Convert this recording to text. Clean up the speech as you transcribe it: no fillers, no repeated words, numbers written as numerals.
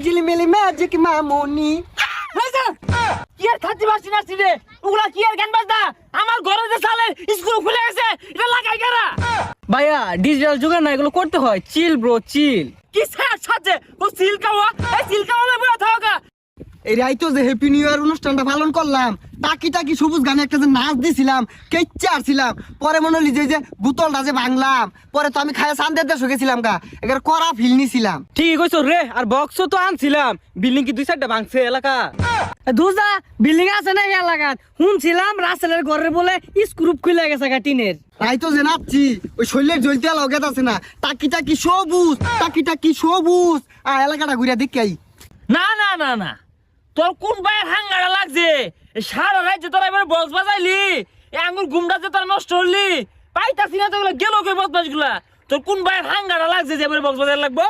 ঝিলিমিলি magic মামুনি। কি আর খাচ্ছি পারছি না রে, ওগুলা কি আর গান বাজনা? আমার ঘরে যে সালে স্কুল খুলে গেছে, এটা লাগাই কারা? ভাইয়া ডিজিটাল যুগে না এগুলো করতে হয়, চিল ব্রো চিল। কি স্যার সাজে ও সিলকাওয়া, এই সিলকাওয়া বলে থাকা। এই রাইতো যে হ্যাপি নিউ ইয়ার অনুষ্ঠানটা পালন করলাম, টাকি টাকি সবুজ গানে একটা যে নাচ দিছিলাম, কেচ্চা আসছিলাম, পরে মনে হলি যে বোতলটা যে ভাঙলাম, পরে তো আমি খায় চান্দের দেশে গেছিলাম গা, এবার করা ফিল নিছিলাম। ঠিক কইছো রে, আর বক্সও তো আনছিলাম, বিল্ডিং কি 2-4টা ভাঙছে এলাকা। দুজা বিল্ডিং আছে না এই এলাকাত, শুনছিলাম রাসেলের ঘরে বলে স্ক্রুপ খুলে গেছে টিনের। রাইতো যে নাচছি, ওই শরীরের জ্বলতে লগেত আছে না, টাকি টাকি সবুজ, আর এলাকাটা ঘুরে দেখি। না না না না, তোর কোন ভাইয়ের হাঙ্গারা লাগছে? সারা রাজ্যে তোরা এবার বক্স বাজাইলি, আঙুর গুমটা যে তোরা নষ্ট হলি, পাইতাছি না তো গেল কে বদমাস গুলা। তোর কোন ভাইয়ের হাঙ্গারা লাগছে যে এবার বক্স বাজার লাগবো?